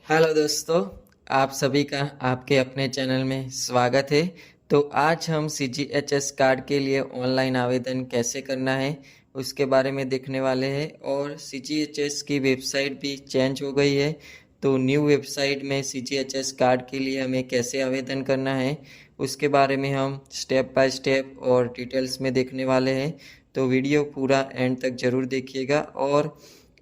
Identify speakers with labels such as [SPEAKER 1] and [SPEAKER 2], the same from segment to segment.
[SPEAKER 1] Hello दोस्तों, आप सभी का आपके अपने चैनल में स्वागत है। तो आज हम CGHS कार्ड के लिए ऑनलाइन आवेदन कैसे करना है उसके बारे में देखने वाले हैं। और CGHS की वेबसाइट भी चेंज हो गई है, तो न्यू वेबसाइट में CGHS कार्ड के लिए हमें कैसे आवेदन करना है उसके बारे में हम स्टेप बाय स्टेप और डिटेल्स में देखने वाले हैं। तो वीडियो पूरा एंड तक ज़रूर देखिएगा। और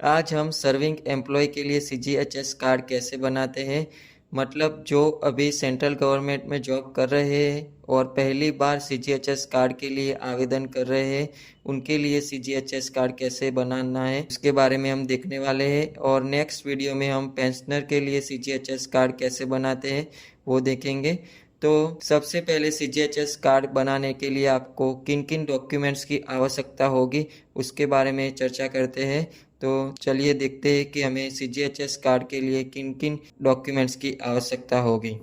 [SPEAKER 1] आज हम सर्विंग एम्प्लॉय के लिए CGHS कार्ड कैसे बनाते हैं, मतलब जो अभी सेंट्रल गवर्नमेंट में जॉब कर रहे हैं और पहली बार CGHS कार्ड के लिए आवेदन कर रहे हैं, उनके लिए CGHS कार्ड कैसे बनाना है उसके बारे में हम देखने वाले हैं। और नेक्स्ट वीडियो में हम पेंशनर के लिए CGHS कार्ड कैसे बनाते हैं वो देखेंगे। तो सबसे पहले CGHS कार्ड बनाने के लिए आपको किन किन डॉक्यूमेंट्स की आवश्यकता होगी उसके बारे में चर्चा करते हैं। तो चलिए देखते हैं कि हमें CGHS कार्ड के लिए किन किन डॉक्यूमेंट्स की आवश्यकता होगी।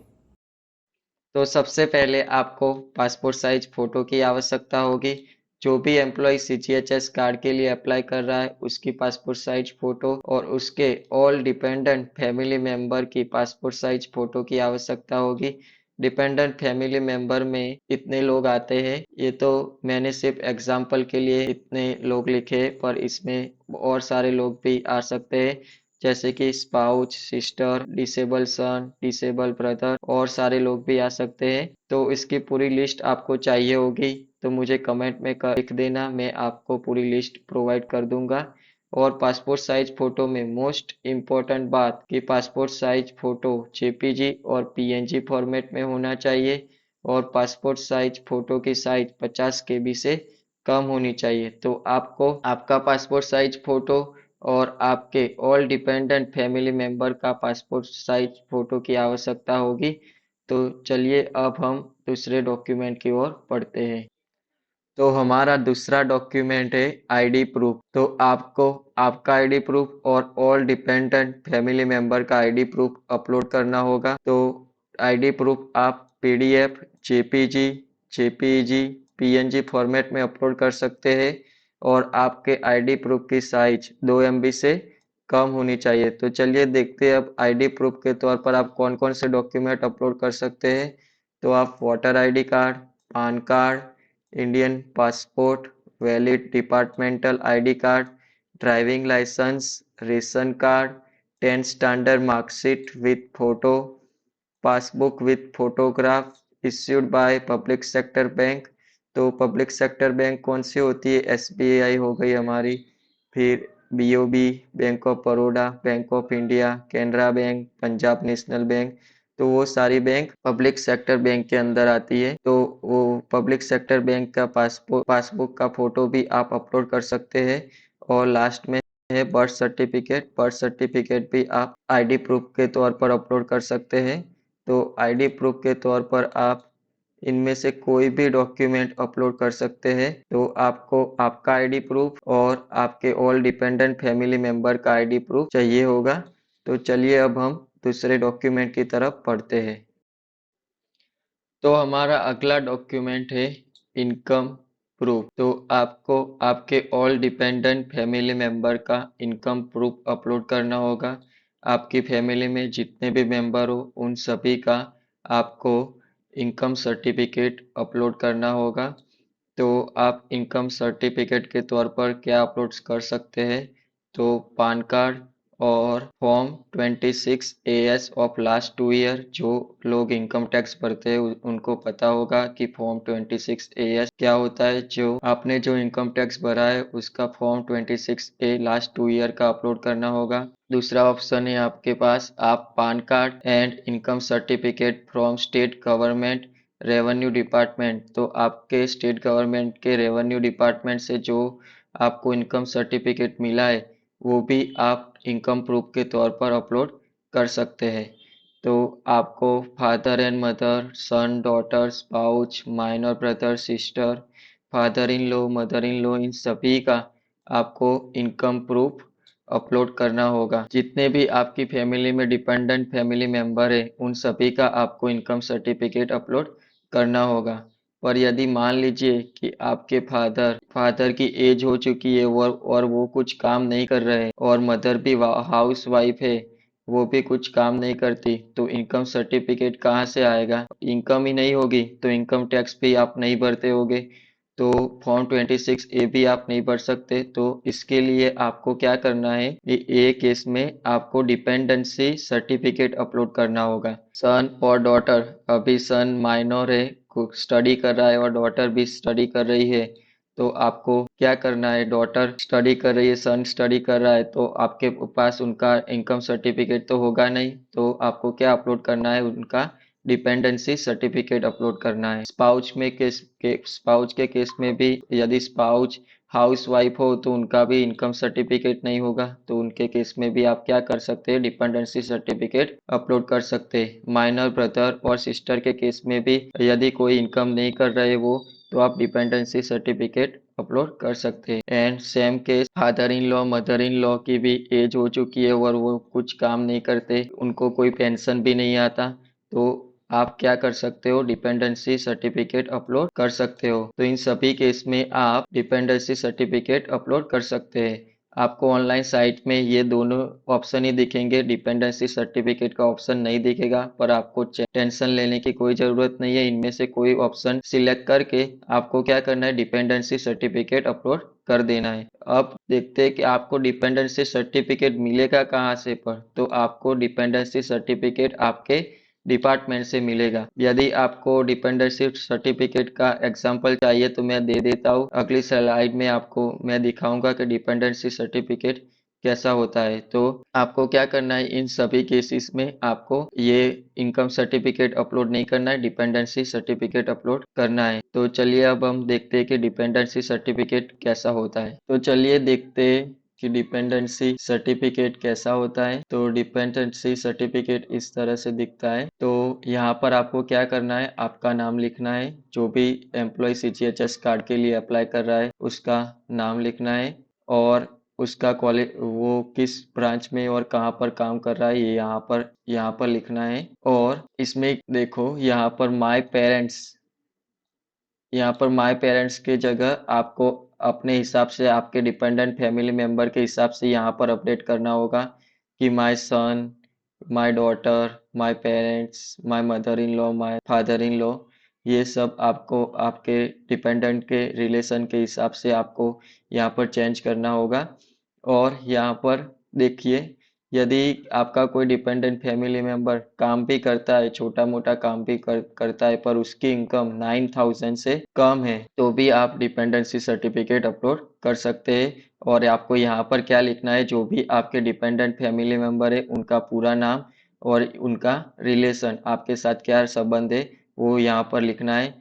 [SPEAKER 1] तो सबसे पहले आपको पासपोर्ट साइज फोटो की आवश्यकता होगी। जो भी एम्प्लॉय CGHS कार्ड के लिए अप्लाई कर रहा है उसकी पासपोर्ट साइज फोटो और उसके ऑल डिपेंडेंट फैमिली मेंबर की पासपोर्ट साइज फोटो की आवश्यकता होगी। डिपेंडेंट फैमिली मेंबर में इतने लोग आते हैं, ये तो मैंने सिर्फ एग्जाम्पल के लिए इतने लोग लिखे हैं, पर इसमें और सारे लोग भी आ सकते हैं, जैसे कि spouse, sister, disable son, disable brother और सारे लोग भी आ सकते हैं। तो इसकी पूरी लिस्ट आपको चाहिए होगी तो मुझे कमेंट में लिख देना, मैं आपको पूरी लिस्ट प्रोवाइड कर दूंगा। और पासपोर्ट साइज फोटो में मोस्ट इम्पोर्टेंट बात कि पासपोर्ट साइज फोटो JPG और PNG फॉर्मेट में होना चाहिए और पासपोर्ट साइज फोटो की साइज 50 KB से कम होनी चाहिए। तो आपको आपका पासपोर्ट साइज फोटो और आपके ऑल डिपेंडेंट फैमिली मेंबर का पासपोर्ट साइज फोटो की आवश्यकता होगी। तो चलिए अब हम दूसरे डॉक्यूमेंट की ओर बढ़ते हैं। तो हमारा दूसरा डॉक्यूमेंट है आईडी प्रूफ। तो आपको आपका आईडी प्रूफ और ऑल डिपेंडेंट फैमिली मेंबर का आईडी प्रूफ अपलोड करना होगा। तो आईडी प्रूफ आप PDF, JPG, JPEG, PNG format में अपलोड कर सकते हैं और आपके आईडी प्रूफ की साइज 2 MB से कम होनी चाहिए। तो चलिए देखते हैं अब आईडी प्रूफ के तौर पर आप कौन कौन से डॉक्यूमेंट अपलोड कर सकते हैं। तो आप voter ID card, PAN card, Indian passport, valid departmental ID card, driving licence, ration card, 10th standard marksheet with photo, passbook with photograph issued by public sector bank. तो पब्लिक सेक्टर बैंक कौन सी होती है? SBI हो गई हमारी, फिर BOB, bank of Baroda, bank of India, Canara bank, Punjab national bank. तो वो सारी बैंक पब्लिक सेक्टर बैंक के अंदर आती है। तो वो पब्लिक सेक्टर बैंक का पासबुक का फोटो भी आप अपलोड कर सकते हैं। और लास्ट में है बर्थ सर्टिफिकेट। बर्थ सर्टिफिकेट भी आप आईडी प्रूफ के तौर पर अपलोड कर सकते हैं। तो आईडी प्रूफ के तौर पर आप इनमें से कोई भी डॉक्यूमेंट अपलोड कर सकते हैं। तो आपको आपका आईडी प्रूफ और आपके ऑल डिपेंडेंट फैमिली मेंबर का आईडी प्रूफ चाहिए होगा। तो चलिए अब हम दूसरे डॉक्यूमेंट की तरफ बढ़ते हैं। तो हमारा अगला डॉक्यूमेंट है इनकम प्रूफ। तो आपको आपके ऑल डिपेंडेंट फैमिली मेंबर का इनकम प्रूफ अपलोड करना होगा। आपकी फैमिली में जितने भी मेंबर हो उन सभी का आपको इनकम सर्टिफिकेट अपलोड करना होगा। तो आप इनकम सर्टिफिकेट के तौर पर क्या अपलोड कर सकते हैं? तो पान कार्ड और form 26AS of last 2 year. जो लोग इनकम टैक्स भरते हैं उनको पता होगा कि फॉर्म 26AS क्या होता है। जो आपने जो इनकम टैक्स भरा है उसका फॉर्म 26A लास्ट 2 ईयर का अपलोड करना होगा। दूसरा ऑप्शन है आपके पास, आप PAN card and income certificate from state government revenue department. तो आपके स्टेट गवर्नमेंट के रेवेन्यू डिपार्टमेंट से जो आपको इनकम सर्टिफिकेट मिला है वो भी आप इनकम प्रूफ के तौर पर अपलोड कर सकते हैं। तो आपको father and mother, son, daughter, spouse, minor brother, sister, father in law, mother in law, इन सभी का आपको इनकम प्रूफ अपलोड करना होगा। जितने भी आपकी फैमिली में डिपेंडेंट फैमिली मेंबर है उन सभी का आपको इनकम सर्टिफिकेट अपलोड करना होगा। पर यदि मान लीजिए कि आपके फादर की एज हो चुकी है और वो कुछ काम नहीं कर रहे और मदर भी हाउस वाइफ है, वो भी कुछ काम नहीं करती तो इनकम सर्टिफिकेट कहाँ से आएगा? इनकम ही नहीं होगी तो इनकम टैक्स भी आप नहीं भरते होगे, तो फॉर्म 26 ए भी आप नहीं भर सकते। तो इसके लिए आपको क्या करना है, ये केस में आपको डिपेंडेंसी सर्टिफिकेट अपलोड करना होगा। सन और डॉटर, अभी सन माइनर है, स्टडी कर रहा है और डॉटर भी स्टडी कर रही है, तो आपको क्या करना है, डॉटर स्टडी कर रही है, सन स्टडी कर रहा है, तो आपके पास उनका इनकम सर्टिफिकेट तो होगा नहीं, तो आपको क्या अपलोड करना है, उनका डिपेंडेंसी सर्टिफिकेट अपलोड करना है। स्पाउच के केस में भी यदि स्पाउच हाउस वाइफ हो तो उनका भी इनकम सर्टिफिकेट नहीं होगा, तो उनके केस में भी आप क्या कर सकते हैं, डिपेंडेंसी सर्टिफिकेट अपलोड कर सकते हैं। माइनर ब्रदर और सिस्टर के केस में भी यदि कोई इनकम नहीं कर रहे वो, तो आप डिपेंडेंसी सर्टिफिकेट अपलोड कर सकते हैं। And same case father in law mother in law की भी एज हो चुकी है और वो कुछ काम नहीं करते, उनको कोई पेंशन भी नहीं आता, तो आप क्या कर सकते हो, डिपेंडेंसी सर्टिफिकेट अपलोड कर सकते हो। तो इन सभी केस में आप डिपेंडेंसी सर्टिफिकेट अपलोड कर सकते हैं। आपको ऑनलाइन साइट में ये दोनों ऑप्शन ही दिखेंगे, डिपेंडेंसी सर्टिफिकेट का ऑप्शन नहीं दिखेगा, पर आपको टेंशन लेने की कोई ज़रूरत नहीं है। इनमें से कोई ऑप्शन सिलेक्ट करके आपको क्या करना है, डिपेंडेंसी सर्टिफिकेट अपलोड कर देना है। अब देखते हैं कि आपको डिपेंडेंसी सर्टिफिकेट मिलेगा कहाँ से, पर तो आपको डिपेंडेंसी सर्टिफिकेट आपके डिपार्टमेंट से मिलेगा। यदि आपको डिपेंडेंसी सर्टिफिकेट का एग्जाम्पल चाहिए तो मैं दे देता हूँ, अगली स्लाइड में आपको मैं दिखाऊंगा कि डिपेंडेंसी सर्टिफिकेट कैसा होता है। तो आपको क्या करना है, इन सभी केसेस में आपको ये इनकम सर्टिफिकेट अपलोड नहीं करना है, डिपेंडेंसी सर्टिफिकेट अपलोड करना है। तो चलिए अब हम देखते हैं कि डिपेंडेंसी सर्टिफिकेट कैसा होता है। तो चलिए देखते हैं कि डिपेंडेंसी सर्टिफिकेट कैसा होता है। तो डिपेंडेंसी सर्टिफिकेट इस तरह से दिखता है। तो यहाँ पर आपको क्या करना है, आपका नाम लिखना है, जो भी एम्प्लॉय सीजीएचएस कार्ड के लिए अप्लाई कर रहा है उसका नाम लिखना है, और उसका कॉलेज वो किस ब्रांच में और कहाँ पर काम कर रहा है ये यहाँ पर लिखना है। और इसमें देखो यहाँ पर माय पेरेंट्स की जगह आपको अपने हिसाब से आपके डिपेंडेंट फैमिली मेंबर के हिसाब से यहाँ पर अपडेट करना होगा कि my son, my daughter, my parents, my mother in law, my father in law, ये सब आपको आपके डिपेंडेंट के रिलेशन के हिसाब से आपको यहाँ पर चेंज करना होगा। और यहाँ पर देखिए, यदि आपका कोई डिपेंडेंट फैमिली मेंबर काम भी करता है, छोटा मोटा काम भी करता है, पर उसकी इनकम 9,000 से कम है, तो भी आप डिपेंडेंसी सर्टिफिकेट अपलोड कर सकते हैं। और आपको यहाँ पर क्या लिखना है, जो भी आपके डिपेंडेंट फैमिली मेंबर है उनका पूरा नाम और उनका रिलेशन, आपके साथ क्या संबंध है, वो यहाँ पर लिखना है।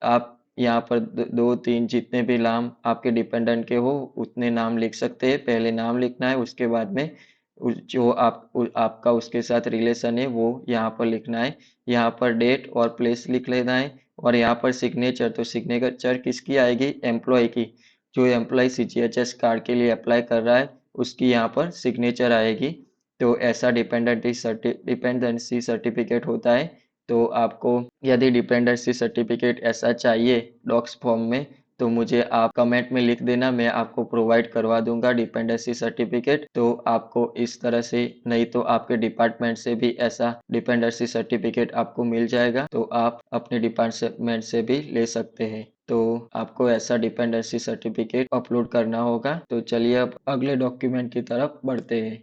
[SPEAKER 1] आप यहाँ पर दो तीन जितने भी नाम आपके डिपेंडेंट के हो उतने नाम लिख सकते हैं। पहले नाम लिखना है, उसके बाद में जो आपका उसके साथ रिलेशन है वो यहाँ पर लिखना है। यहाँ पर डेट और प्लेस लिख लेना है। और यहाँ पर सिग्नेचर, तो सिग्नेचर किसकी आएगी, एम्प्लॉय की, जो एम्प्लॉय सीजीएचएस कार्ड के लिए अप्लाई कर रहा है उसकी यहाँ पर सिग्नेचर आएगी। तो ऐसा डिपेंडेंसी सर्टिफिकेट होता है। तो आपको यदि डिपेंडेंसी सर्टिफिकेट ऐसा चाहिए डॉक्स फॉर्म में, तो मुझे आप कमेंट में लिख देना, मैं आपको प्रोवाइड करवा दूंगा डिपेंडेंसी सर्टिफिकेट। तो आपको इस तरह से, नहीं तो आपके डिपार्टमेंट से भी ऐसा डिपेंडेंसी सर्टिफिकेट आपको मिल जाएगा, तो आप अपने डिपार्टमेंट से भी ले सकते हैं। तो आपको ऐसा डिपेंडेंसी सर्टिफिकेट अपलोड करना होगा। तो चलिए अब अगले डॉक्यूमेंट की तरफ बढ़ते हैं।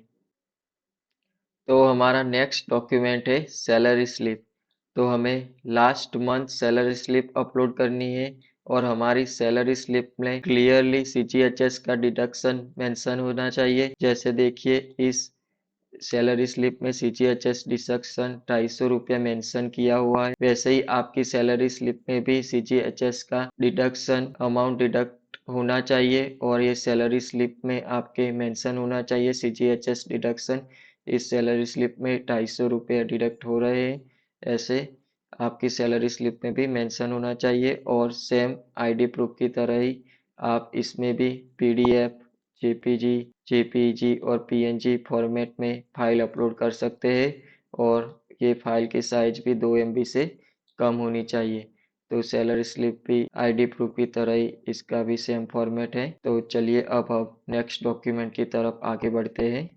[SPEAKER 1] तो हमारा नेक्स्ट डॉक्यूमेंट है सैलरी स्लिप। तो हमें last month salary slip upload करनी है, और हमारी सैलरी स्लिप में क्लियरली सीजीएचएस का डिडक्शन मेंशन होना चाहिए। जैसे देखिए, इस सैलरी स्लिप में सीजीएचएस डिडक्शन 250 मेंशन किया हुआ है, वैसे ही आपकी सैलरी स्लिप में भी सीजीएचएस का डिडक्शन अमाउंट डिडक्ट होना चाहिए, और ये सैलरी स्लिप में आपके मेंशन होना चाहिए सीजीएचएस डिडक्शन इस सैलरी स्लिप में 250 डिडक्ट हो रहे हैं, ऐसे आपकी सैलरी स्लिप में भी मेंशन होना चाहिए। और सेम आईडी प्रूफ की तरह ही आप इसमें भी पीडीएफ, जेपीजी, जेपीजी और पीएनजी फॉर्मेट में फाइल अपलोड कर सकते हैं, और ये फाइल की साइज भी 2 MB से कम होनी चाहिए। तो सैलरी स्लिप भी आईडी प्रूफ की तरह ही इसका भी सेम फॉर्मेट है। तो चलिए अब हम नेक्स्ट डॉक्यूमेंट की तरफ आगे बढ़ते हैं।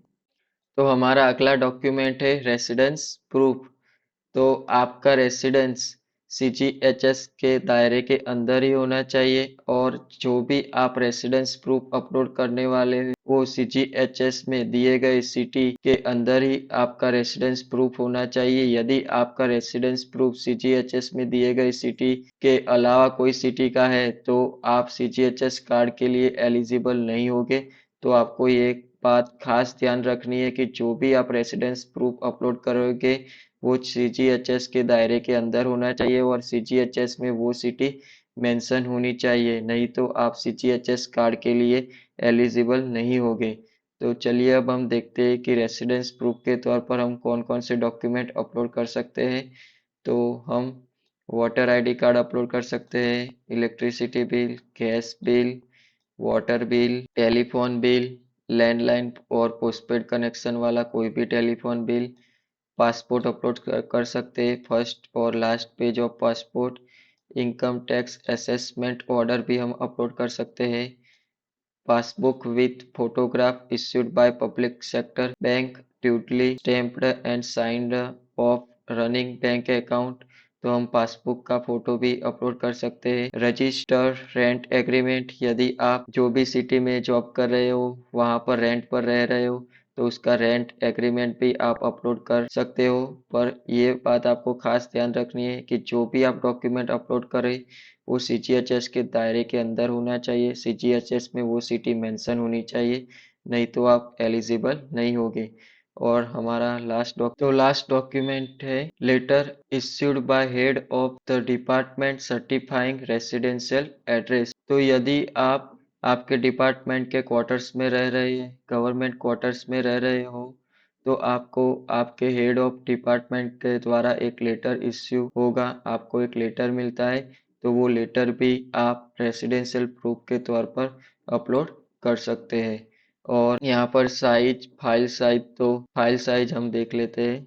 [SPEAKER 1] तो हमारा अगला डॉक्यूमेंट है रेसिडेंस प्रूफ। तो आपका रेसिडेंस सीजीएचएस के दायरे के अंदर ही होना चाहिए, और जो भी आप रेसिडेंस प्रूफ अपलोड करने वाले हैं वो सीजीएचएस में दिए गए सिटी के अंदर ही आपका रेसिडेंस प्रूफ होना चाहिए। यदि आपका रेसिडेंस प्रूफ सीजीएचएस में दिए गए सिटी के अलावा कोई सिटी का है तो आप सीजीएचएस कार्ड के लिए एलिजिबल नहीं होगे। तो आपको ये बात खास ध्यान रखनी है कि जो भी आप रेसिडेंस प्रूफ अपलोड करोगे वो सीजीएचएस के दायरे के अंदर होना चाहिए, और सीजीएचएस में वो सिटी मेंशन होनी चाहिए, नहीं तो आप सीजीएचएस कार्ड के लिए एलिजिबल नहीं होगे। तो चलिए अब हम देखते हैं कि रेसिडेंस प्रूफ के तौर पर हम कौन कौन से डॉक्यूमेंट अपलोड कर सकते हैं। तो हम वोटर आईडी कार्ड अपलोड कर सकते हैं, electricity bill, gas bill, water bill, telephone bill, landline और पोस्टपेड कनेक्शन वाला कोई भी टेलीफोन बिल, पासपोर्ट अपलोड कर सकते हैं, फर्स्ट और last page of passport, income tax assessment order भी हम अपलोड कर सकते हैं, passbook with photograph issued by public sector bank duly stamped and signed of running bank account। तो हम पासबुक का फोटो भी अपलोड कर सकते हैं, रजिस्टर रेंट एग्रीमेंट, यदि आप जो भी सिटी में जॉब कर रहे हो वहां पर रेंट पर रह रहे हो तो उसका रेंट एग्रीमेंट भी आप अपलोड कर सकते हो। पर ये बात आपको खास ध्यान रखनी है कि जो भी आप डॉक्यूमेंट अपलोड करें वो सीजीएचएस के दायरे के अंदर होना चाहिए, सीजीएचएस में वो सिटी मेंशन होनी चाहिए, नहीं तो आप एलिजिबल नहीं होगे। और हमारा लास्ट डॉक्यूमेंट है letter issued by head of the department certifying residential address. तो यदि आप आपके डिपार्टमेंट के क्वार्टर्स में रह रहे हैं, गवर्नमेंट क्वार्टर्स में रह रहे हो, तो आपको आपके हेड ऑफ डिपार्टमेंट के द्वारा एक लेटर इश्यू होगा, आपको एक लेटर मिलता है, तो वो लेटर भी आप रेसिडेंशियल प्रूफ के तौर पर अपलोड कर सकते हैं। और यहाँ पर फाइल साइज हम देख लेते हैं।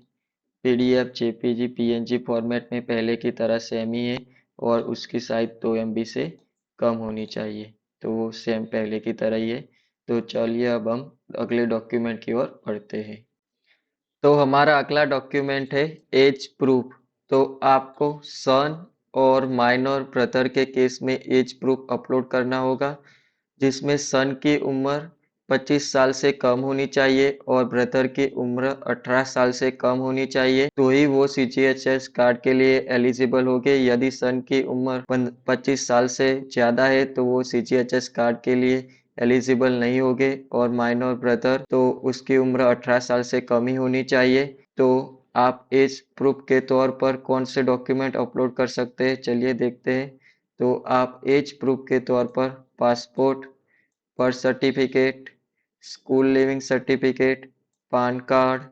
[SPEAKER 1] पीडीएफ, जेपीजी, पीएनजी फॉर्मेट में पहले की तरह सेम ही है, और उसकी साइज 2 MB से कम होनी चाहिए, तो वो सेम पहले की तरह ही है। तो चलिए अब हम अगले डॉक्यूमेंट की ओर बढ़ते हैं। तो हमारा अगला डॉक्यूमेंट है एज प्रूफ। तो आपको सन और माइनर ब्रदर के केस में एज प्रूफ अपलोड करना होगा, जिसमें सन की उम्र 25 साल से कम होनी चाहिए और ब्रदर की उम्र 18 साल से कम होनी चाहिए, तो ही वो सीजीएचएस कार्ड के लिए एलिजिबल होंगे। यदि सन की उम्र 25 साल से ज़्यादा है तो वो सीजीएचएस कार्ड के लिए एलिजिबल नहीं होंगे, और माइनर ब्रदर तो उसकी उम्र 18 साल से कम ही होनी चाहिए। तो आप एज प्रूफ के तौर पर कौन से डॉक्यूमेंट अपलोड कर सकते हैं, चलिए देखते हैं। तो आप एज प्रूफ के तौर पर passport, birth certificate, school leaving certificate, PAN card,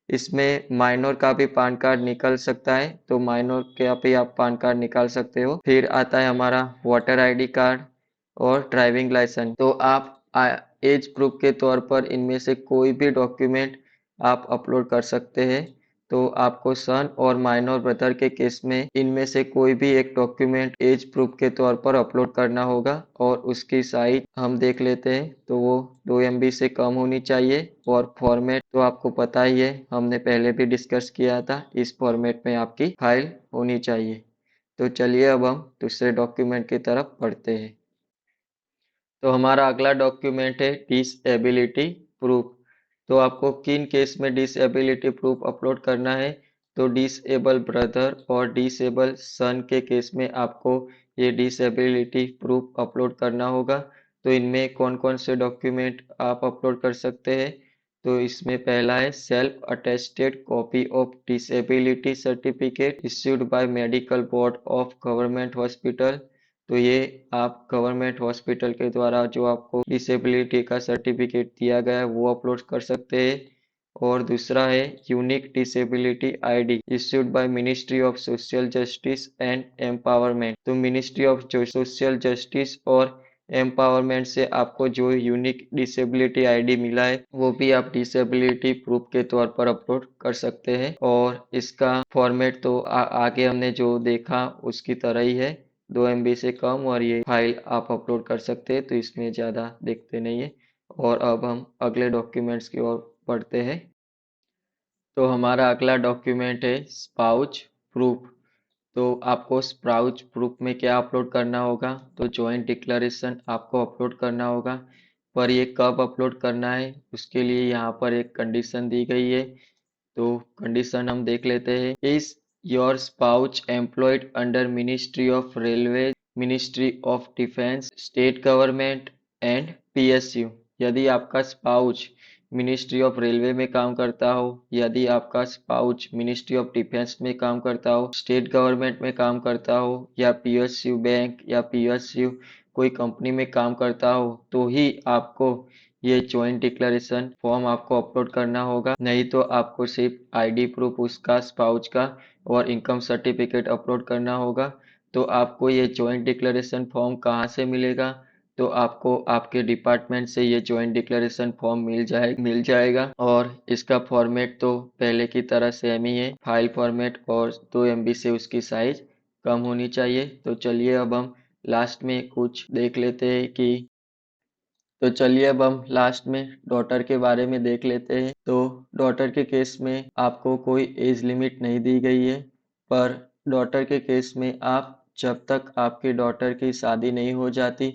[SPEAKER 1] इसमें माइनर का भी पान कार्ड निकल सकता है, तो माइनर का भी आप पान कार्ड निकाल सकते हो। फिर आता है हमारा वोटर आईडी कार्ड और ड्राइविंग लाइसेंस। तो आप एज प्रूफ के तौर पर इनमें से कोई भी डॉक्यूमेंट आप अपलोड कर सकते हैं। तो आपको सन और माइनर ब्रदर के केस में इनमें से कोई भी एक डॉक्यूमेंट एज प्रूफ के तौर पर अपलोड करना होगा, और उसकी साइज हम देख लेते हैं। तो वो 2 MB से कम होनी चाहिए, और फॉर्मेट तो आपको पता ही है, हमने पहले भी डिस्कस किया था, इस फॉर्मेट में आपकी फाइल होनी चाहिए। तो चलिए अब हम दूसरे डॉक्यूमेंट की तरफ बढ़ते हैं। तो हमारा अगला डॉक्यूमेंट है डिसएबिलिटी प्रूफ। तो आपको किन केस में डिसएबिलिटी प्रूफ अपलोड करना है, तो डिसेबल ब्रदर और डिसेबल सन के केस में आपको ये डिसएबिलिटी प्रूफ अपलोड करना होगा। तो इनमें कौन कौन से डॉक्यूमेंट आप अपलोड कर सकते हैं, तो इसमें पहला है self attested copy of disability certificate issued by medical board of government hospital. तो ये आप गवर्नमेंट हॉस्पिटल के द्वारा जो आपको डिसेबिलिटी का सर्टिफिकेट दिया गया है वो अपलोड कर सकते हैं। और दूसरा है unique disability ID issued by ministry of social justice and empowerment. तो मिनिस्ट्री ऑफ सोशल जस्टिस और एम्पावरमेंट से आपको जो यूनिक डिसेबिलिटी आईडी मिला है वो भी आप डिसेबिलिटी प्रूफ के तौर पर अपलोड कर सकते हैं। और इसका फॉर्मेट तो आगे हमने जो देखा उसकी तरह ही है, 2 MB से कम, और ये फाइल आप अपलोड कर सकते हैं, तो इसमें ज़्यादा देखते नहीं है। और अब हम अगले डॉक्यूमेंट्स की ओर बढ़ते हैं। तो हमारा अगला डॉक्यूमेंट है स्पाउच प्रूफ। तो आपको स्पाउच प्रूफ में क्या अपलोड करना होगा, तो जॉइंट डिक्लेरेशन आपको अपलोड करना होगा। पर ये कब अपलोड करना है उसके लिए यहाँ पर एक कंडीशन दी गई है। तो कंडीशन हम देख लेते हैं। Is your spouse employed under ministry of railway, ministry of defence, state government and PSU. यदि आपका स्पाउच मिनिस्ट्री ऑफ रेलवे में काम करता हो, यदि आपका स्पाउच मिनिस्ट्री ऑफ डिफेंस में काम करता हो, स्टेट गवर्नमेंट में काम करता हो, या पीएसयू बैंक या पीएसयू कोई कंपनी में काम करता हो, तो ही आपको ये ज्वाइंट डिक्लेरेशन फॉर्म आपको अपलोड करना होगा। नहीं तो आपको सिर्फ आईडी प्रूफ उसका स्पाउच का और इनकम सर्टिफिकेट अपलोड करना होगा। तो आपको ये ज्वाइंट डिक्लेरेशन फॉर्म कहाँ से मिलेगा, तो आपको आपके डिपार्टमेंट से ये ज्वाइंट डिक्लेरेशन फॉर्म मिल जाएगा। और इसका फॉर्मेट तो पहले की तरह सेम ही है, फाइल फॉर्मेट, और 2 MB से उसकी साइज कम होनी चाहिए। तो चलिए अब हम लास्ट में कुछ देख लेते हैं कि तो चलिए अब हम लास्ट में डॉटर के बारे में देख लेते हैं। तो डॉटर के केस में आपको कोई एज लिमिट नहीं दी गई है, पर डॉटर के केस में आप जब तक आपकी डॉटर की शादी नहीं हो जाती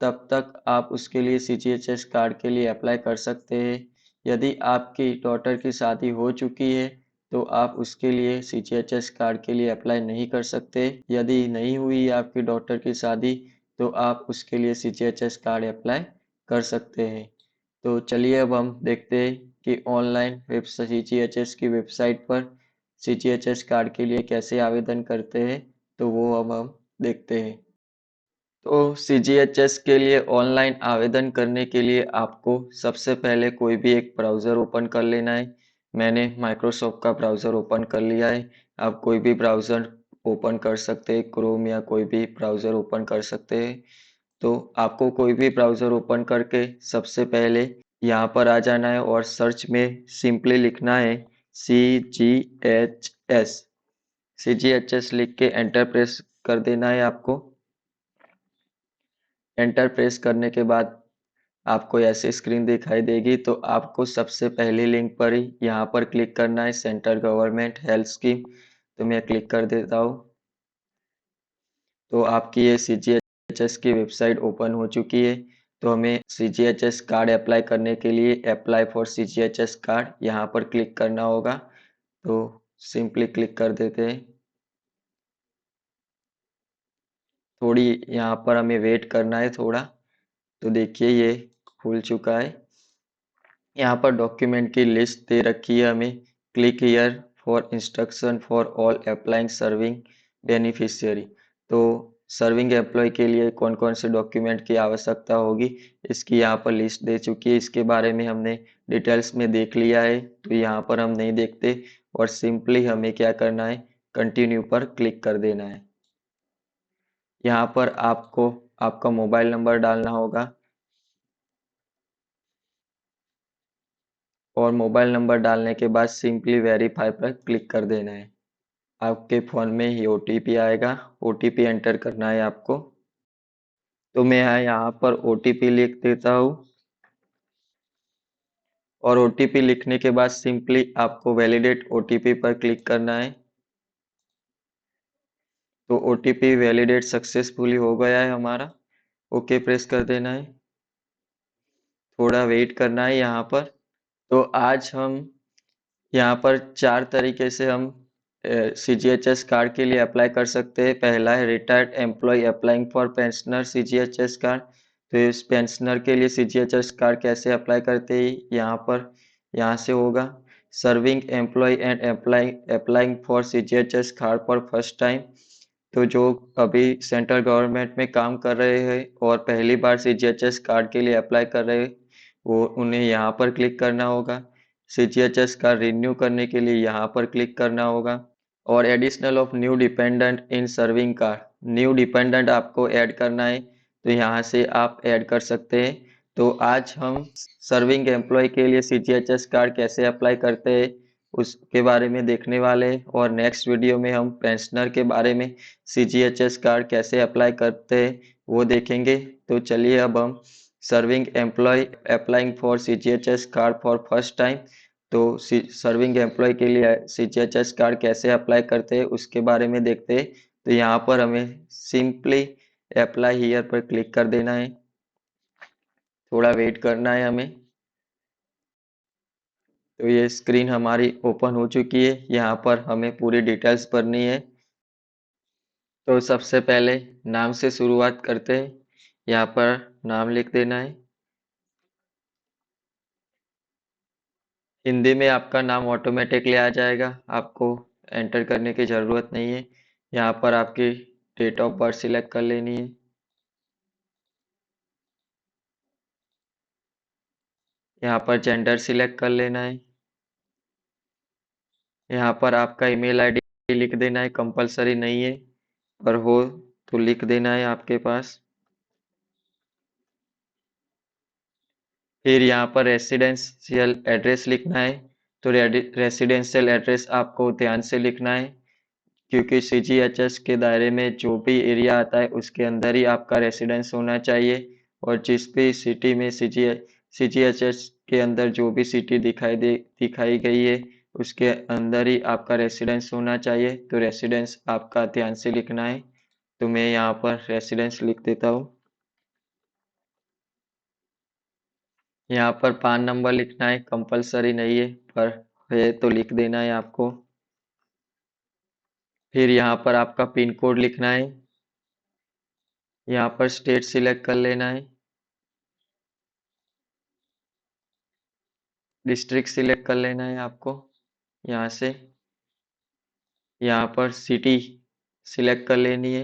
[SPEAKER 1] तब तक आप उसके लिए CGHS कार्ड के लिए अप्लाई कर सकते हैं। यदि आपकी डॉटर की शादी हो चुकी है तो आप उसके लिए CGHS कार्ड के लिए अप्लाई नहीं कर सकते। यदि नहीं हुई आपकी डॉटर की शादी तो आप उसके लिए CGHS कार्ड अप्लाई कर सकते हैं। तो चलिए अब हम देखते हैं कि ऑनलाइन वेब CGHS की वेबसाइट पर CGHS कार्ड के लिए कैसे आवेदन करते हैं, तो वो अब हम देखते हैं। तो CGHS के लिए ऑनलाइन आवेदन करने के लिए आपको सबसे पहले कोई भी एक ब्राउज़र ओपन कर लेना है। मैंने माइक्रोसॉफ्ट का ब्राउज़र ओपन कर लिया है। आप कोई भी ब्राउज़र ओपन कर सकते हैं, क्रोम या कोई भी ब्राउज़र ओपन कर सकते हैं। तो आपको कोई भी ब्राउज़र ओपन करके सबसे पहले यहाँ पर आ जाना है और सर्च में सिंपली लिखना है CGHS। CGHS लिख के एंटर प्रेस कर देना है आपको। एंटर प्रेस करने के बाद आपको ऐसी स्क्रीन दिखाई देगी। तो आपको सबसे पहली लिंक पर ही यहाँ पर क्लिक करना है, सेंट्रल गवर्नमेंट हेल्थ स्कीम। तो मैं क्लिक कर देता हूँ। तो आपकी ये CGHS की वेबसाइट ओपन हो चुकी है। तो हमें CGHS कार्ड अप्लाई करने के लिए अप्लाई फॉर CGHS कार्ड यहाँ पर क्लिक करना होगा। तो सिंपली क्लिक कर देते हैं। थोड़ी यहाँ पर हमें वेट करना है थोड़ा। तो देखिए ये खुल चुका है। यहाँ पर डॉक्यूमेंट की लिस्ट दे रखी है हमें। Click here for instruction for all applying serving beneficiary. तो सर्विंग एम्प्लॉय के लिए कौन कौन से डॉक्यूमेंट की आवश्यकता होगी इसकी यहाँ पर लिस्ट दे चुकी है। इसके बारे में हमने डिटेल्स में देख लिया है, तो यहाँ पर हम नहीं देखते और सिंपली हमें क्या करना है, कंटिन्यू पर क्लिक कर देना है। यहाँ पर आपको आपका मोबाइल नंबर डालना होगा और मोबाइल नंबर डालने के बाद सिंपली वेरीफाई पर क्लिक कर देना है। आपके फ़ोन में ही OTP आएगा, OTP एंटर करना है आपको। तो मैं यहाँ पर OTP लिख देता हूँ और OTP लिखने के बाद सिंपली आपको वैलिडेट OTP पर क्लिक करना है। तो OTP वैलिडेट सक्सेसफुली हो गया है हमारा। ओके प्रेस कर देना है। थोड़ा वेट करना है यहाँ पर। तो आज हम यहाँ पर 4 तरीके से हम CGHS कार्ड के लिए अप्लाई कर सकते हैं। पहला है retired employ applying for pensioner CGHS card. तो इस पेंशनर के लिए CGHS कार्ड कैसे अप्लाई करते हैं, यहाँ से होगा। Serving employ and applying for CGHS card for first time. तो जो अभी सेंट्रल गवर्नमेंट में काम कर रहे हैं और पहली बार CGHS कार्ड के लिए अप्लाई कर रहे हैं, वो उन्हें यहाँ पर क्लिक करना होगा। CGHS का रिन्यू करने के लिए यहाँ पर क्लिक करना होगा। और additional of new dependent in serving card, new dependent आपको ऐड करना है तो यहाँ से आप ऐड कर सकते हैं। तो आज हम सर्विंग एम्प्लॉय के लिए CGHS कार्ड कैसे अप्लाई करते हैं उसके बारे में देखने वाले हैं, और नेक्स्ट वीडियो में हम पेंशनर के बारे में CGHS कार्ड कैसे अप्लाई करते हैं वो देखेंगे। तो चलिए अब हम serving employ applying for CGHS card for first time, तो सर्विंग एम्प्लॉय के लिए सीजीएचएस कार्ड कैसे अप्लाई करते हैं उसके बारे में देखते हैं। तो यहाँ पर हमें सिंपली अप्लाई हियर पर क्लिक कर देना है। थोड़ा वेट करना है हमें। तो ये स्क्रीन हमारी ओपन हो चुकी है। यहाँ पर हमें पूरी डिटेल्स भरनी है। तो सबसे पहले नाम से शुरुआत करते हैं। यहाँ पर नाम लिख देना है। हिंदी में आपका नाम ऑटोमेटिकली आ जाएगा, आपको एंटर करने की ज़रूरत नहीं है। यहाँ पर आपकी डेट ऑफ बर्थ सिलेक्ट कर लेनी है। यहाँ पर जेंडर सिलेक्ट कर लेना है। यहाँ पर आपका ईमेल आईडी लिख देना है, कंपलसरी नहीं है, पर हो तो लिख देना है आपके पास। फिर यहाँ पर रेसिडेंशियल एड्रेस लिखना है। तो रेसिडेंशियल एड्रेस आपको ध्यान से लिखना है, क्योंकि सीजीएचएस के दायरे में जो भी एरिया आता है उसके अंदर ही आपका रेसिडेंस होना चाहिए। और जिस भी सिटी में सीजीएचएस के अंदर जो भी सिटी दिखाई गई है उसके अंदर ही आपका रेसिडेंस होना चाहिए। तो रेसिडेंस आपका ध्यान से लिखना है। तो मैं यहाँ पर रेसिडेंस लिख देता हूँ। यहाँ पर पान नंबर लिखना है, कंपलसरी नहीं है, पर है तो लिख देना है आपको। फिर यहाँ पर आपका पिन कोड लिखना है। यहाँ पर स्टेट सिलेक्ट कर लेना है। डिस्ट्रिक्ट सिलेक्ट कर लेना है आपको यहाँ से। यहाँ पर सिटी सिलेक्ट कर लेनी है।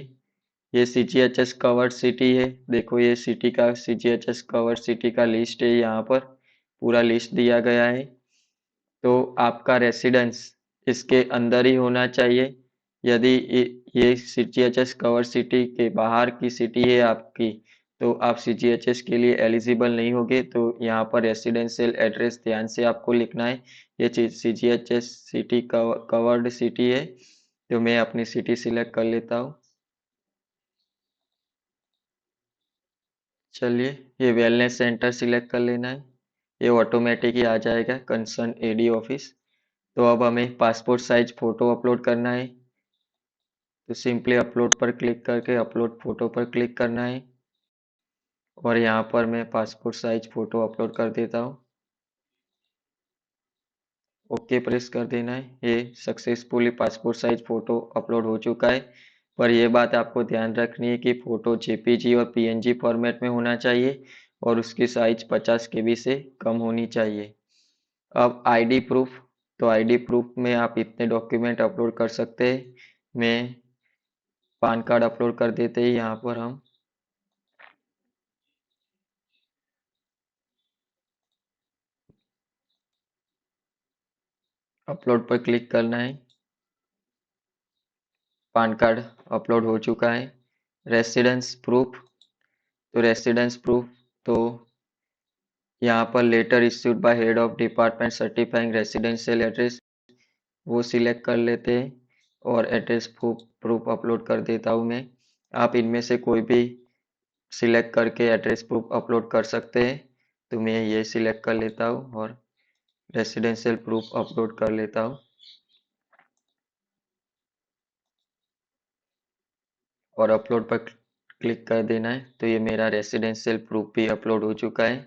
[SPEAKER 1] ये सीजीएचएस कवर्ड सिटी है। देखो ये सिटी का सीजीएचएस कवर्ड सिटी का लिस्ट है। यहाँ पर पूरा लिस्ट दिया गया है। तो आपका रेसिडेंस इसके अंदर ही होना चाहिए। यदि ये सीजीएचएस कवर सिटी के बाहर की सिटी है आपकी, तो आप सीजीएचएस के लिए एलिजिबल नहीं होगे। तो यहाँ पर रेसिडेंशियल एड्रेस ध्यान से आपको लिखना है। ये सीजीएचएस सिटी कवर्ड सिटी है। तो मैं अपनी सिटी सिलेक्ट कर लेता हूँ। चलिए, ये वेलनेस सेंटर सिलेक्ट कर लेना है। ये ऑटोमेटिक ही आ जाएगा कंसर्न एडी ऑफिस। तो अब हमें पासपोर्ट साइज फोटो अपलोड करना है। तो सिंपली अपलोड पर क्लिक करके अपलोड फोटो पर क्लिक करना है। और यहाँ पर मैं पासपोर्ट साइज फोटो अपलोड कर देता हूँ। ओके प्रेस कर देना है। ये successfully passport size photo upload हो चुका है। पर यह बात आपको ध्यान रखनी है कि फोटो जेपीजी और पीएनजी फॉर्मेट में होना चाहिए और उसकी साइज 50 केबी से कम होनी चाहिए। अब आईडी प्रूफ। तो आईडी प्रूफ में आप इतने डॉक्यूमेंट अपलोड कर सकते हैं। मैं पान कार्ड अपलोड कर देते हैं। यहाँ पर हम अपलोड पर क्लिक करना है। पान कार्ड अपलोड हो चुका है। Residence proof. तो रेसिडेंस प्रूफ तो यहाँ पर letter issued by head of department certifying residential address वो सिलेक्ट कर लेते हैं। और एड्रेस प्रूफ प्रूफ अपलोड कर देता हूँ मैं। आप इनमें से कोई भी सिलेक्ट करके एड्रेस प्रूफ अपलोड कर सकते हैं। तो मैं ये सिलेक्ट कर लेता हूँ और रेसिडेंशियल प्रूफ अपलोड कर लेता हूँ। और अपलोड पर क्लिक कर देना है। तो ये मेरा रेसिडेंशियल प्रूफ भी अपलोड हो चुका है।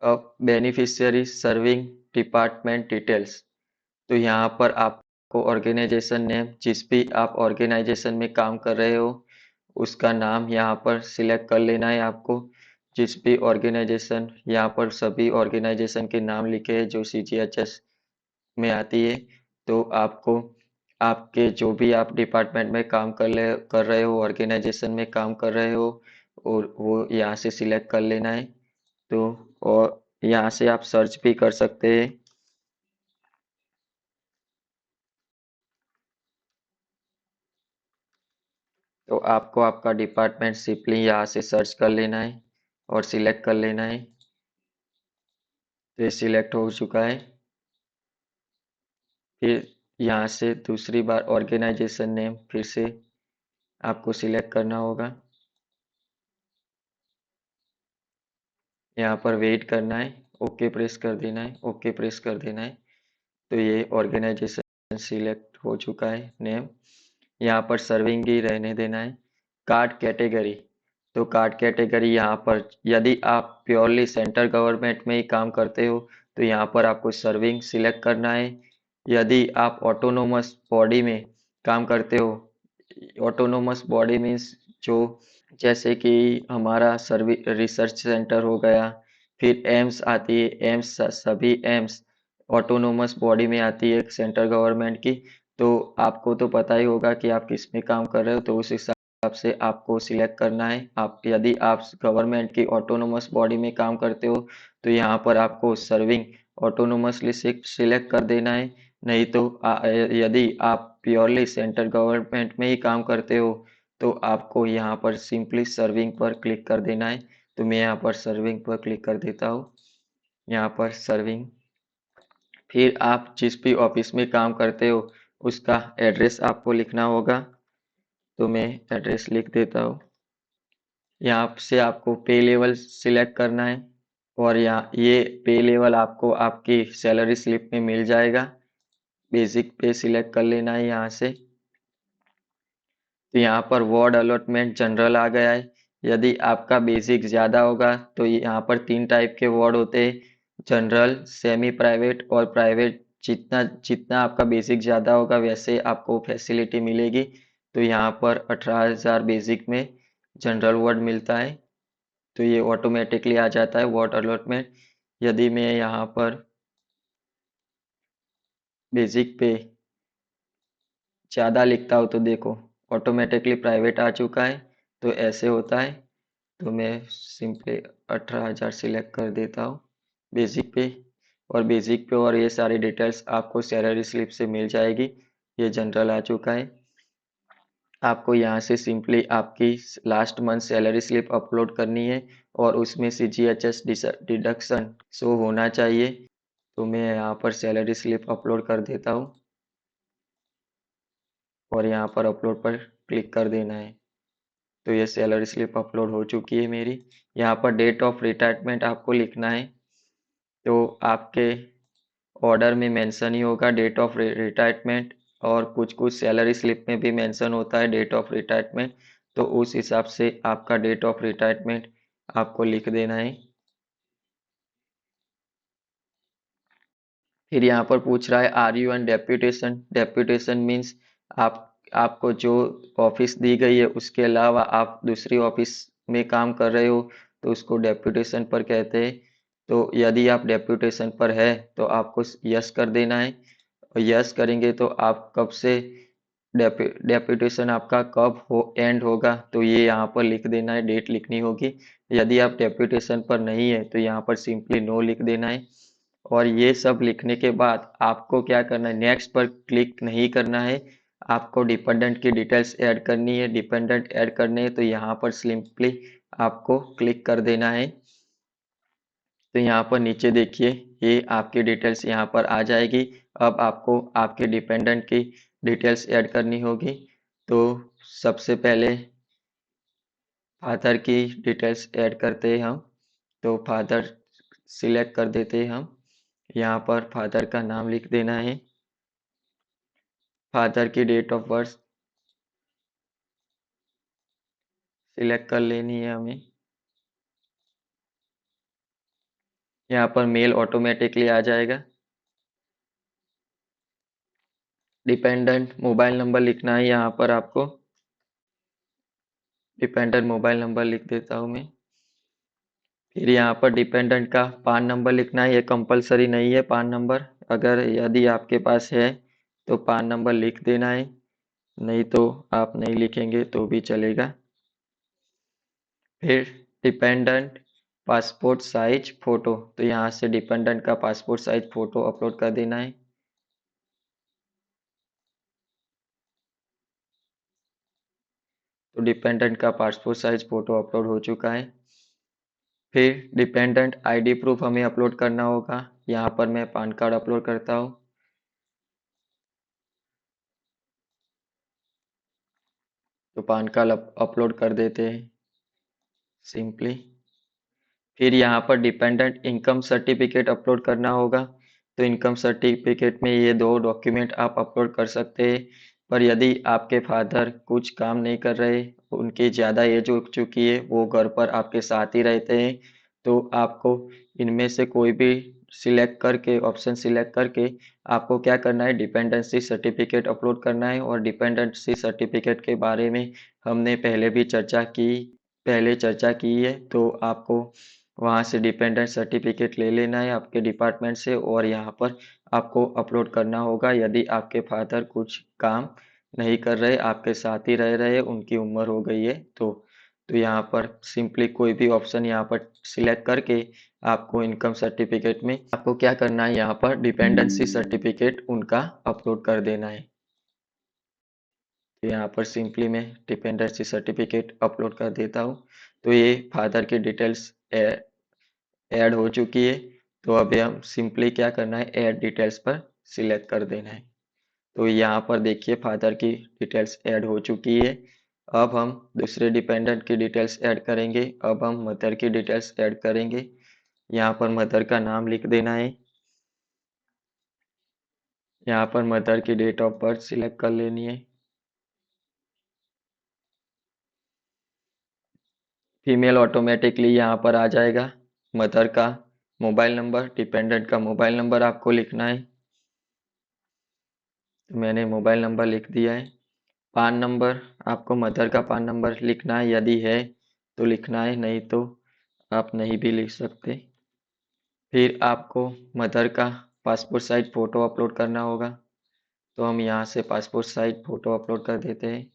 [SPEAKER 1] अब बेनिफिशियरी सर्विंग डिपार्टमेंट डिटेल्स। तो यहाँ पर आपको ऑर्गेनाइजेशन नेम, जिस भी आप ऑर्गेनाइजेशन में काम कर रहे हो उसका नाम यहाँ पर सिलेक्ट कर लेना है आपको। जिस भी ऑर्गेनाइजेशन, यहाँ पर सभी ऑर्गेनाइजेशन के नाम लिखे हैं जो सीजीएचएस में आती है। तो आपको आपके जो भी आप डिपार्टमेंट में काम कर रहे हो, ऑर्गेनाइजेशन में काम कर रहे हो, और वो यहाँ से सिलेक्ट कर लेना है। तो और यहाँ से आप सर्च भी कर सकते हैं। तो आपको आपका डिपार्टमेंट सिंपली यहाँ से सर्च कर लेना है और सिलेक्ट कर लेना है। तो ये सिलेक्ट हो चुका है। फिर यहाँ से दूसरी बार ऑर्गेनाइजेशन नेम फिर से आपको सिलेक्ट करना होगा। यहाँ पर वेट करना है, ओके प्रेस कर देना है, ओके प्रेस कर देना है। तो ये ऑर्गेनाइजेशन सिलेक्ट हो चुका है, नेम। यहाँ पर सर्विंग ही रहने देना है। कार्ड कैटेगरी, तो कार्ड कैटेगरी यहाँ पर यदि आप प्योरली सेंट्रल गवर्नमेंट में ही काम करते हो तो यहाँ पर आपको सर्विंग सिलेक्ट करना है। यदि आप ऑटोनोमस बॉडी में काम करते हो, ऑटोनोमस बॉडी मीन्स जो जैसे कि हमारा सर्वी रिसर्च सेंटर हो गया, फिर एम्स आती है, एम्स सभी एम्स ऑटोनोमस बॉडी में आती है सेंट्रल गवर्नमेंट की। तो आपको तो पता ही होगा कि आप किस में काम कर रहे हो, तो उस हिसाब से आपको सिलेक्ट करना है। आप यदि आप गवर्नमेंट की ऑटोनोमस बॉडी में काम करते हो तो यहाँ पर आपको सर्विंग ऑटोनोमसली सिलेक्ट कर देना है। नहीं तो यदि आप प्योरली सेंट्रल गवर्नमेंट में ही काम करते हो तो आपको यहाँ पर सिंपली सर्विंग पर क्लिक कर देना है। तो मैं यहाँ पर सर्विंग पर क्लिक कर देता हूँ। यहाँ पर सर्विंग, फिर आप जिस भी ऑफिस में काम करते हो उसका एड्रेस आपको लिखना होगा। तो मैं एड्रेस लिख देता हूँ। यहाँ से आपको पे लेवल सिलेक्ट करना है और यहाँ ये पे लेवल आपको आपकी सैलरी स्लिप में मिल जाएगा। बेसिक पे सिलेक्ट कर लेना है यहाँ से। तो यहाँ पर वार्ड अलॉटमेंट जनरल आ गया है। यदि आपका बेसिक ज़्यादा होगा तो यहाँ पर 3 टाइप के वार्ड होते हैं, जनरल, सेमी प्राइवेट और प्राइवेट। जितना जितना आपका बेसिक ज़्यादा होगा वैसे आपको फैसिलिटी मिलेगी। तो यहाँ पर 18,000 बेसिक में जनरल वार्ड मिलता है। तो ये ऑटोमेटिकली आ जाता है वार्ड अलॉटमेंट। यदि मैं यहाँ पर बेसिक पे ज़्यादा लिखता हूँ तो देखो ऑटोमेटिकली प्राइवेट आ चुका है। तो ऐसे होता है। तो मैं सिंपली 18,000 सिलेक्ट कर देता हूँ बेसिक पे। और बेसिक पे और ये सारी डिटेल्स आपको सैलरी स्लिप से मिल जाएगी। ये जनरल आ चुका है। आपको यहाँ से सिंपली आपकी last month salary slip upload करनी है और उसमें CGHS डिडक्शन शो होना चाहिए। तो मैं यहाँ पर सैलरी स्लिप अपलोड कर देता हूँ और यहाँ पर अपलोड पर क्लिक कर देना है। तो ये सैलरी स्लिप अपलोड हो चुकी है मेरी। यहाँ पर डेट ऑफ रिटायरमेंट आपको लिखना है। तो आपके ऑर्डर में मेंशन ही होगा डेट ऑफ रिटायरमेंट, और कुछ कुछ सैलरी स्लिप में भी मेंशन होता है डेट ऑफ रिटायरमेंट। तो उस हिसाब से आपका डेट ऑफ रिटायरमेंट आपको लिख देना है। फिर यहाँ पर पूछ रहा है are you an deputation. Deputation means आप आपको जो ऑफिस दी गई है उसके अलावा आप दूसरी ऑफिस में काम कर रहे हो तो उसको डेप्यूटेशन पर कहते हैं। तो यदि आप डेप्यूटेशन पर है तो आपको यस कर देना है। और यस करेंगे तो आप कब से डेप्यूटेशन आपका कब हो एंड होगा तो ये यहाँ पर लिख देना है, डेट लिखनी होगी। यदि आप डेप्यूटेशन पर नहीं है तो यहाँ पर सिंपली नो लिख देना है। और ये सब लिखने के बाद आपको क्या करना है, नेक्स्ट पर क्लिक नहीं करना है। आपको डिपेंडेंट की डिटेल्स ऐड करनी है। डिपेंडेंट ऐड करने है तो यहाँ पर सिंपली आपको क्लिक कर देना है। तो यहाँ पर नीचे देखिए ये आपकी डिटेल्स यहाँ पर आ जाएगी। अब आपको आपके डिपेंडेंट की डिटेल्स ऐड करनी होगी। तो सबसे पहले फादर की डिटेल्स ऐड करते हैं हम। तो फादर सिलेक्ट कर देते हैं हम। यहाँ पर फादर का नाम लिख देना है। फादर की डेट ऑफ बर्थ सिलेक्ट कर लेनी है हमें। यहाँ पर मेल ऑटोमेटिकली आ जाएगा। डिपेंडेंट मोबाइल नंबर लिखना है यहाँ पर आपको। डिपेंडेंट मोबाइल नंबर लिख देता हूँ मैं। फिर यहाँ पर डिपेंडेंट का पान नंबर लिखना है। ये कंपलसरी नहीं है पान नंबर, अगर यदि आपके पास है तो पान नंबर लिख देना है, नहीं तो आप नहीं लिखेंगे तो भी चलेगा। फिर डिपेंडेंट पासपोर्ट साइज फोटो, तो यहाँ से डिपेंडेंट का पासपोर्ट साइज फोटो अपलोड कर देना है। तो डिपेंडेंट का पासपोर्ट साइज फोटो अपलोड हो चुका है। फिर डिपेंडेंट आईडी प्रूफ हमें अपलोड करना होगा। यहाँ पर मैं पान कार्ड अपलोड करता हूँ। तो पान कार्ड अपलोड कर देते हैं सिंपली। फिर यहाँ पर डिपेंडेंट इनकम सर्टिफिकेट अपलोड करना होगा। तो इनकम सर्टिफिकेट में ये दो डॉक्यूमेंट आप अपलोड कर सकते हैं। पर यदि आपके फादर कुछ काम नहीं कर रहे, उनकी ज़्यादा एज हो चुकी है, वो घर पर आपके साथ ही रहते हैं, तो आपको इनमें से कोई भी सिलेक्ट करके, ऑप्शन सिलेक्ट करके आपको क्या करना है, डिपेंडेंसी सर्टिफिकेट अपलोड करना है। और डिपेंडेंसी सर्टिफिकेट के बारे में हमने पहले चर्चा की है। तो आपको वहाँ से डिपेंडेंट सर्टिफिकेट ले लेना है आपके डिपार्टमेंट से, और यहाँ पर आपको अपलोड करना होगा। यदि आपके फादर कुछ काम नहीं कर रहे, आपके साथ ही रह रहे, उनकी उम्र हो गई है, तो यहाँ पर सिंपली कोई भी ऑप्शन यहाँ पर सिलेक्ट करके आपको इनकम सर्टिफिकेट में आपको क्या करना है, यहाँ पर डिपेंडेंसी सर्टिफिकेट उनका अपलोड कर देना है। तो यहाँ पर सिंपली मैं डिपेंडेंसी सर्टिफिकेट अपलोड कर देता हूँ। तो ये फादर की डिटेल्स ऐड हो चुकी है। तो अभी हम सिंपली क्या करना है, ऐड डिटेल्स पर सिलेक्ट कर देना है। तो यहाँ पर देखिए फादर की डिटेल्स ऐड हो चुकी है। अब हम दूसरे डिपेंडेंट की डिटेल्स ऐड करेंगे। अब हम मदर की डिटेल्स ऐड करेंगे। यहाँ पर मदर का नाम लिख देना है। यहाँ पर मदर की डेट ऑफ बर्थ सिलेक्ट कर लेनी है। फीमेल ऑटोमेटिकली यहाँ पर आ जाएगा। मदर का मोबाइल नंबर, डिपेंडेंट का मोबाइल नंबर आपको लिखना है। तो मैंने मोबाइल नंबर लिख दिया है। पान नंबर, आपको मदर का पान नंबर लिखना है, यदि है तो लिखना है, नहीं तो आप नहीं भी लिख सकते। फिर आपको मदर का पासपोर्ट साइज फ़ोटो अपलोड करना होगा। तो हम यहाँ से पासपोर्ट साइज फ़ोटो अपलोड कर देते हैं।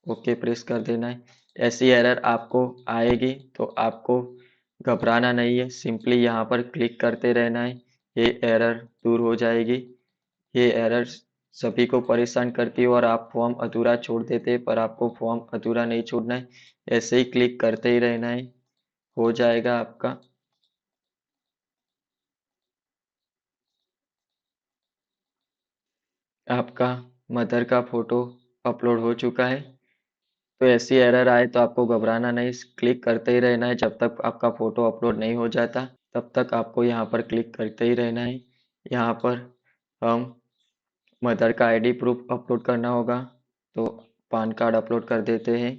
[SPEAKER 1] ओके प्रेस कर देना है। ऐसी एरर आपको आएगी तो आपको घबराना नहीं है, सिंपली यहाँ पर क्लिक करते रहना है, ये एरर दूर हो जाएगी। ये एरर सभी को परेशान करती है और आप फॉर्म अधूरा छोड़ देते हैं, पर आपको फॉर्म अधूरा नहीं छोड़ना है, ऐसे ही क्लिक करते ही रहना है, हो जाएगा आपका। आपका मदर का फोटो अपलोड हो चुका है। तो ऐसी एरर आए तो आपको घबराना नहीं, क्लिक करते ही रहना है जब तक आपका फोटो अपलोड नहीं हो जाता, तब तक आपको यहाँ पर क्लिक करते ही रहना है। यहाँ पर हम मदर का आईडी प्रूफ अपलोड करना होगा, तो पान कार्ड अपलोड कर देते हैं।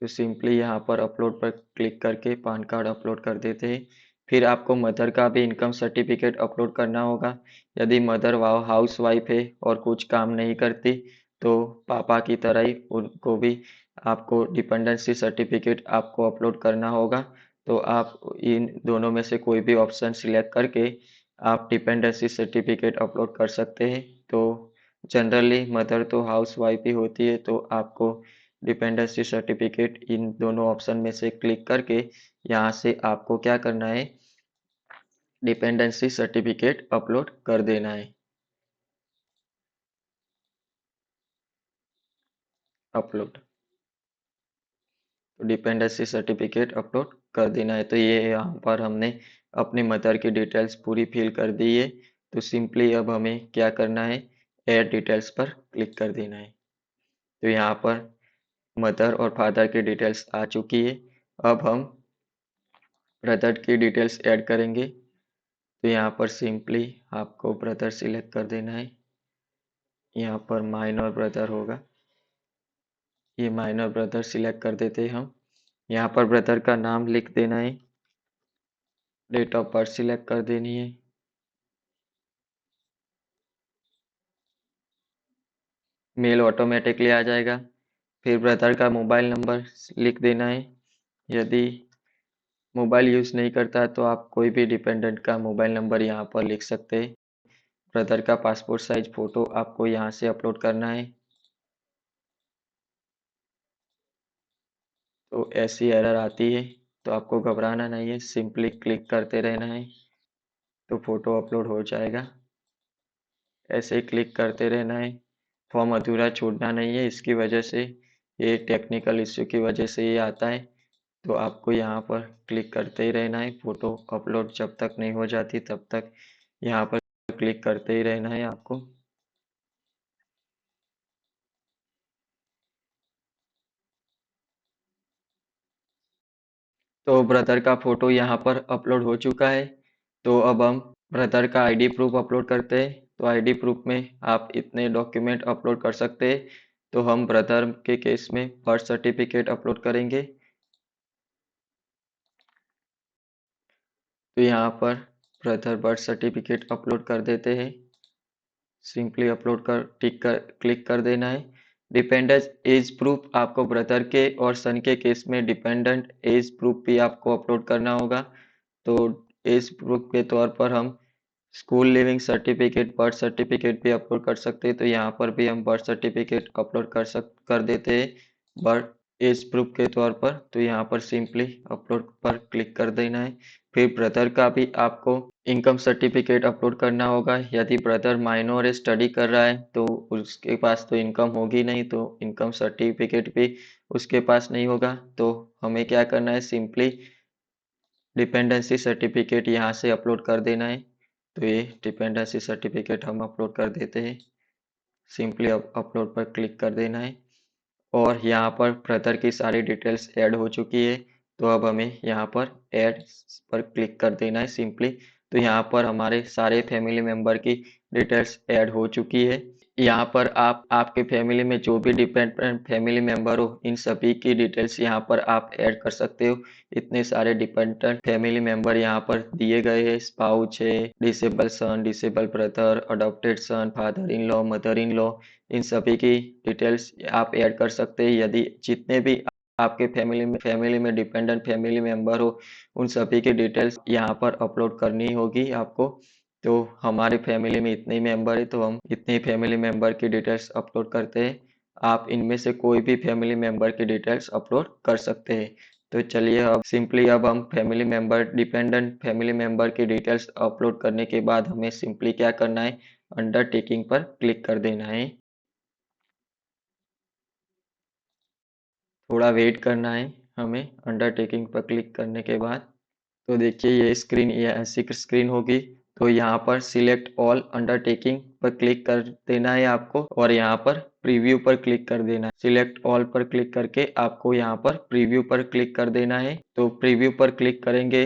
[SPEAKER 1] तो सिंपली यहाँ पर अपलोड पर क्लिक करके पान कार्ड अपलोड कर देते हैं। फिर आपको मदर का भी इनकम सर्टिफिकेट अपलोड करना होगा। यदि मदर हाउस वाइफ है और कुछ काम नहीं करती, तो पापा की तरह ही उनको भी आपको डिपेंडेंसी सर्टिफिकेट आपको अपलोड करना होगा। तो आप इन दोनों में से कोई भी ऑप्शन सिलेक्ट करके आप डिपेंडेंसी सर्टिफिकेट अपलोड कर सकते हैं। तो जनरली मदर तो हाउस वाइफ ही होती है, तो आपको डिपेंडेंसी सर्टिफिकेट इन दोनों ऑप्शन में से क्लिक करके यहाँ से आपको क्या करना है, डिपेंडेंसी सर्टिफिकेट अपलोड कर देना है। अपलोड, तो डिपेंडेंसी सर्टिफिकेट अपलोड कर देना है। तो ये यहाँ पर हमने अपनी मदर की डिटेल्स पूरी फिल कर दी है। तो सिंपली अब हमें क्या करना है, ऐड डिटेल्स पर क्लिक कर देना है। तो यहाँ पर मदर और फादर की डिटेल्स आ चुकी है। अब हम ब्रदर की डिटेल्स ऐड करेंगे। तो यहाँ पर सिंपली आपको ब्रदर सिलेक्ट कर देना है। यहाँ पर माइनर ब्रदर होगा, ये माइनर ब्रदर सिलेक्ट कर देते हैं हम। यहाँ पर ब्रदर का नाम लिख देना है, डेट ऑफ बर्थ सिलेक्ट कर देनी है। मेल ऑटोमेटिकली आ जाएगा। फिर ब्रदर का मोबाइल नंबर लिख देना है। यदि मोबाइल यूज़ नहीं करता तो आप कोई भी डिपेंडेंट का मोबाइल नंबर यहाँ पर लिख सकते हैं। ब्रदर का पासपोर्ट साइज फ़ोटो आपको यहाँ से अपलोड करना है। तो ऐसी एरर आती है तो आपको घबराना नहीं है, सिंपली क्लिक करते रहना है, तो फोटो अपलोड हो जाएगा। ऐसे ही क्लिक करते रहना है, फॉर्म अधूरा छोड़ना नहीं है, इसकी वजह से, ये टेक्निकल इश्यू की वजह से ये आता है। तो आपको यहाँ पर क्लिक करते ही रहना है, फोटो अपलोड जब तक नहीं हो जाती तब तक यहाँ पर क्लिक करते ही रहना है आपको। तो ब्रदर का फोटो यहाँ पर अपलोड हो चुका है। तो अब हम ब्रदर का आईडी प्रूफ अपलोड करते हैं। तो आईडी प्रूफ में आप इतने डॉक्यूमेंट अपलोड कर सकते हैं। तो हम ब्रदर के केस में बर्थ सर्टिफिकेट अपलोड करेंगे। तो यहाँ पर ब्रदर बर्थ सर्टिफिकेट अपलोड कर देते हैं। सिंपली अपलोड कर क्लिक कर देना है। डिपेंडेंट एज प्रूफ आपको ब्रदर के और सन के केस में डिपेंडेंट एज प्रूफ भी आपको अपलोड करना होगा। तो एज प्रूफ के तौर पर हम school leaving certificate birth certificate भी अपलोड कर सकते हैं। तो यहाँ पर भी हम बर्थ सर्टिफिकेट अपलोड कर देते हैं बर्थ एज प्रूफ के तौर पर। तो यहाँ पर सिंपली अपलोड पर क्लिक कर देना है। फिर ब्रदर का भी आपको इनकम सर्टिफिकेट अपलोड करना होगा। यदि ब्रदर माइनर स्टडी कर रहा है तो उसके पास तो इनकम होगी नहीं, तो इनकम सर्टिफिकेट भी उसके पास नहीं होगा। तो हमें क्या करना है, सिंपली डिपेंडेंसी सर्टिफिकेट यहाँ से अपलोड कर देना है। तो ये डिपेंडेंसी सर्टिफिकेट हम अपलोड कर देते हैं। सिंपली अपलोड पर क्लिक कर देना है और यहाँ पर ब्रदर की सारी डिटेल्स ऐड हो चुकी है। तो अब हमें यहाँ पर ऐड पर क्लिक कर देना है सिंपली। तो यहाँ पर हमारे सारे फैमिली मेंबर की डिटेल्स ऐड हो चुकी है। यहाँ पर आप आपके फैमिली में जो भी डिपेंडेंट फैमिली मेंबर हो, इन सभी की डिटेल्स यहाँ पर आप ऐड कर सकते हो। इतने सारे डिपेंडेंट फैमिली मेंबर यहाँ पर दिए गए हैं। स्पाउस है, disable son, disable brother, adopted son, father in law, mother in law, इन सभी की डिटेल्स आप ऐड कर सकते हैं। यदि जितने भी आपके फैमिली में डिपेंडेंट फैमिली मेंबर हो, उन सभी की डिटेल्स यहाँ पर अपलोड करनी होगी आपको। तो हमारे फैमिली में इतने ही मेंबर है, तो हम इतने ही फैमिली मेंबर की डिटेल्स अपलोड करते हैं। आप इनमें से कोई भी फैमिली मेंबर की डिटेल्स अपलोड कर सकते हैं। तो चलिए अब सिंपली अब हम family member dependent family member की डिटेल्स अपलोड करने के बाद हमें सिंपली क्या करना है, अंडरटेकिंग पर क्लिक कर देना है। थोड़ा वेट करना है हमें अंडरटेकिंग पर क्लिक करने के बाद। तो देखिए ये ऐसी स्क्रीन होगी। तो यहाँ पर सिलेक्ट ऑल अंडरटेकिंग पर क्लिक कर देना है आपको और यहाँ पर प्रीव्यू पर क्लिक कर देना है। सिलेक्ट ऑल पर क्लिक करके आपको यहाँ पर प्रीव्यू पर क्लिक कर देना है। तो प्रीव्यू पर क्लिक करेंगे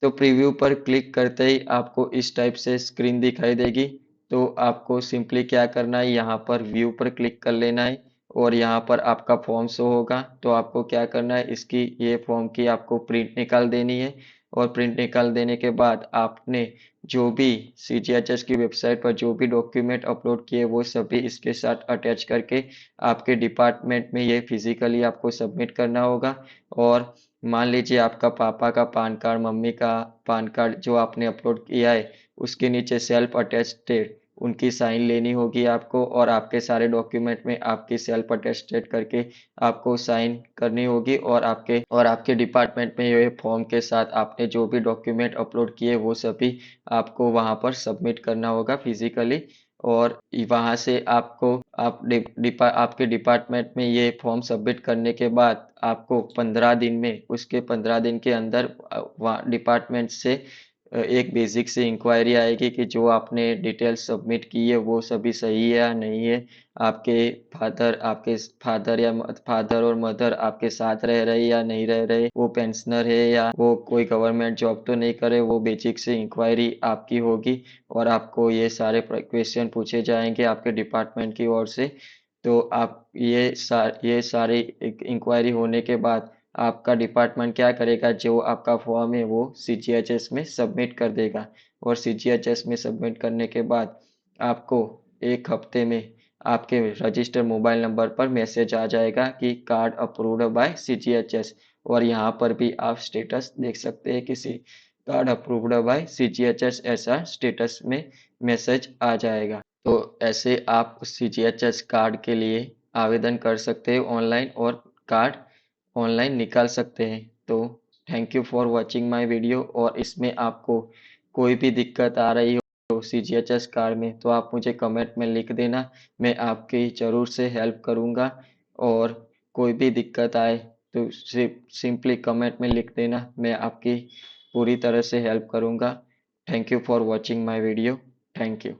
[SPEAKER 1] तो प्रीव्यू पर क्लिक करते ही आपको इस टाइप से स्क्रीन दिखाई देगी। तो आपको सिंपली क्या करना है, यहाँ पर व्यू पर क्लिक कर लेना है और यहाँ पर आपका फॉर्म शो होगा। तो आपको क्या करना है, इसकी ये फॉर्म की आपको प्रिंट निकाल देनी है और प्रिंट निकाल देने के बाद आपने जो भी CGHS की वेबसाइट पर जो भी डॉक्यूमेंट अपलोड किए वो सभी इसके साथ अटैच करके आपके डिपार्टमेंट में ये फिजिकली आपको सबमिट करना होगा। और मान लीजिए आपका पापा का पान कार्ड, मम्मी का पान कार्ड जो आपने अपलोड किया है, उसके नीचे सेल्फ अटेस्टेड उनकी साइन लेनी होगी आपको और आपके सारे डॉक्यूमेंट में आपकी सेल्फ अटेस्टेड करके आपको साइन करनी होगी। और आपके डिपार्टमेंट में ये फॉर्म के साथ आपने जो भी डॉक्यूमेंट अपलोड किए वो सभी आपको वहां पर सबमिट करना होगा फिजिकली। और वहां से आपको आपके डिपार्टमेंट में ये फॉर्म सबमिट करने के बाद आपको 15 दिन में, उसके 15 दिन के अंदर डिपार्टमेंट से एक बेसिक सी इंक्वायरी आएगी कि जो आपने डिटेल सबमिट की है वो सभी सही है या नहीं है। आपके फादर और मदर आपके साथ रह रहे या नहीं रह रहे, वो पेंशनर है या वो कोई गवर्नमेंट जॉब तो नहीं करे, वो बेसिक सी इंक्वायरी आपकी होगी। और आपको ये सारे क्वेश्चन पूछे जाएंगे आपके डिपार्टमेंट की ओर से। तो आप ये सारी इंक्वायरी होने के बाद आपका डिपार्टमेंट क्या करेगा, जो आपका फॉर्म है वो CGHS में सबमिट कर देगा। और CGHS में सबमिट करने के बाद आपको 1 हफ्ते में आपके रजिस्टर मोबाइल नंबर पर मैसेज आ जाएगा कि कार्ड अप्रूव्ड बाय CGHS। और यहाँ पर भी आप स्टेटस देख सकते हैं, किसी कार्ड अप्रूव्ड बाय CGHS ऐसा स्टेटस में मैसेज आ जाएगा। तो ऐसे आप CGHS कार्ड के लिए आवेदन कर सकते हैं ऑनलाइन और कार्ड ऑनलाइन निकाल सकते हैं। तो thank you for watching my video. और इसमें आपको कोई भी दिक्कत आ रही हो CGHS कार्ड में तो आप मुझे कमेंट में लिख देना, मैं आपकी ज़रूर से हेल्प करूँगा। और कोई भी दिक्कत आए तो सिंपली कमेंट में लिख देना, मैं आपकी पूरी तरह से हेल्प करूँगा। Thank you for watching my video. Thank you.